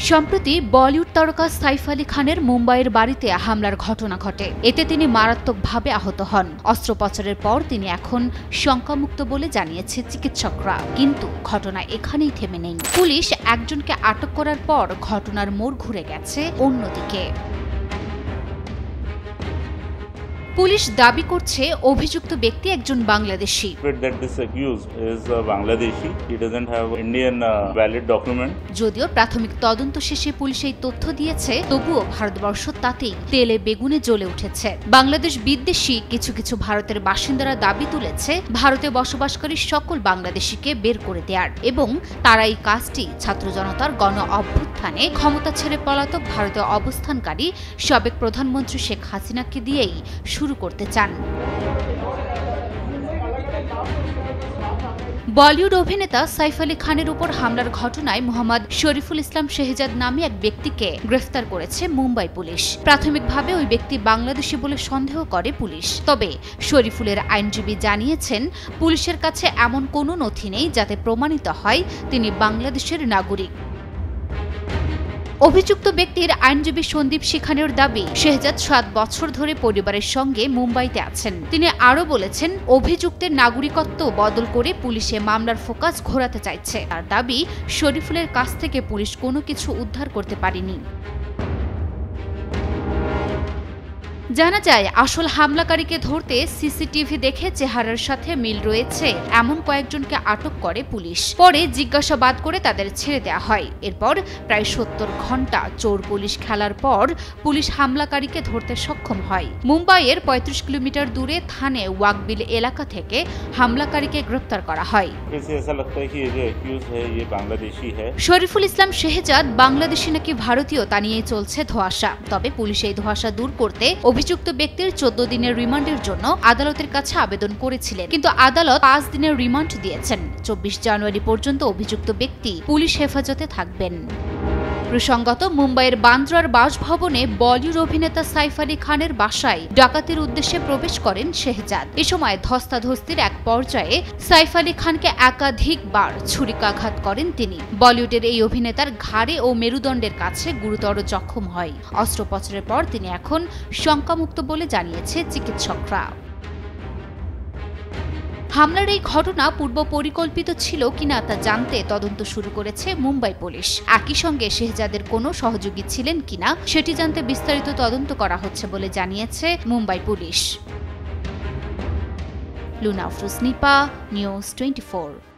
সম্প্রতি বলিউড তারকা সাইফ আলী খানের মুম্বাইয়ের বাড়িতে হামলার ঘটনা ঘটে। এতে তিনি মারাত্মকভাবে আহত হন। অস্ত্রোপচারের পর তিনি এখন শঙ্কামুক্ত বলে জানিয়েছে চিকিৎসকরা। কিন্তু ঘটনা এখানেই থেমে নেই। পুলিশ একজনকে আটক করার পর ঘটনার মোড় ঘুরে গেছে অন্যদিকে। পুলিশ দাবি করছে অভিযুক্ত ব্যক্তি একজন বাংলাদেশী। যদিও প্রাথমিক তদন্ত শেষে পুলিশ এই তথ্য দিয়েছে, তবুও ভারতবর্ষ তাতেই তেলে বেগুনে জ্বলে উঠেছে। বাংলাদেশ বিদ্বেষী কিছু ভারতের বাসিন্দারা দাবি তুলেছে ভারতে বসবাসকারী সকল বাংলাদেশিকে বের করে দেওয়ার, এবং তারা এই কাজটি ছাত্র জনতার গণ অভ্যুত্থানে ক্ষমতা ছেড়ে পলাতক ভারতে অবস্থানকারী সাবেক প্রধানমন্ত্রী শেখ হাসিনাকে দিয়েই শুরু করতে চান। বলিউড অভিনেতা সাইফ আলী খানের উপর হামলার ঘটনায় মোহাম্মদ শরীফুল ইসলাম শেহজাদ নামে এক ব্যক্তিকে গ্রেফতার করেছে মুম্বাই পুলিশ। প্রাথমিকভাবে ওই ব্যক্তি বাংলাদেশী বলে সন্দেহ করে পুলিশ। তবে শরীফুলের আইনজীবী জানিয়েছেন, পুলিশের কাছে এমন কোনো নথি নেই যাতে প্রমাণিত হয় তিনি বাংলাদেশের নাগরিক। অভিযুক্ত ব্যক্তির আইনজীবী সন্দীপ শিখানের দাবি, শেহজাদ 7 বছর ধরে পরিবারের সঙ্গে মুম্বাইতে আছেন। তিনি আরও বলেছেন, অভিযুক্তের নাগরিকত্ব বদল করে পুলিশে মামলার ফোকাস ঘোরাতে চাইছে। তার দাবি, শরীফুলের কাছ থেকে পুলিশ কোনো কিছু উদ্ধার করতে পারেনি। জানা যায়, আসল হামলাকারীকে ধরতে সিসিটিভি দেখে চেহারার সাথে মিল রয়েছে এমন কয়েকজনকে আটক করে পুলিশ। পরে জিজ্ঞাসাবাদ করে তাদের ছেড়ে দেওয়া হয়। এরপর প্রায় 70 ঘণ্টা চোর পুলিশ খেলার পর পুলিশ হামলাকারীকে ধরতে সক্ষম হয়। মুম্বাইয়ের 35 কিলোমিটার দূরে থানে ওয়াকবিল এলাকা থেকে হামলাকারীকে গ্রেপ্তার করা হয়। শরীফুল ইসলাম শেহজাদ বাংলাদেশি নাকি ভারতীয় তা নিয়ে চলছে ধোঁয়াশা। তবে পুলিশ এই ধোঁয়াশা দূর করতে অভিযুক্ত ব্যক্তির 14 দিনের রিমান্ডের জন্য আদালতের কাছে আবেদন করেছিলেন, কিন্তু আদালত 5 দিনের রিমান্ড দিয়েছেন। 24 জানুয়ারি পর্যন্ত অভিযুক্ত ব্যক্তি পুলিশ হেফাজতে থাকবেন। প্রসঙ্গত, মুম্বাইয়ের বান্দ্রার বাসভবনে বলিউড অভিনেতা সাইফ আলী খানের বাসায় ডাকাতির উদ্দেশ্যে প্রবেশ করেন শেহজাদ। এ সময় ধস্তাধস্তির এক পর্যায়ে সাইফ আলী খানকে একাধিকবার ছুরিকাঘাত করেন তিনি। বলিউডের এই অভিনেতার ঘাড়ে ও মেরুদণ্ডের কাছে গুরুতর জখম হয়। অস্ত্রোপচারের পর তিনি এখন শঙ্কামুক্ত বলে জানিয়েছে চিকিৎসকরা। হামলার এই ঘটনা পূর্ব পরিকল্পিত ছিল কিনা তা জানতে তদন্ত শুরু করেছে মুম্বাই পুলিশ। একই সঙ্গে শেহজাদের কোনো সহযোগী ছিলেন কিনা সেটি জানতে বিস্তারিত তদন্ত করা হচ্ছে বলে জানিয়েছে মুম্বাই পুলিশ। লুনা আফরোজ নিপা, নিউজ 24।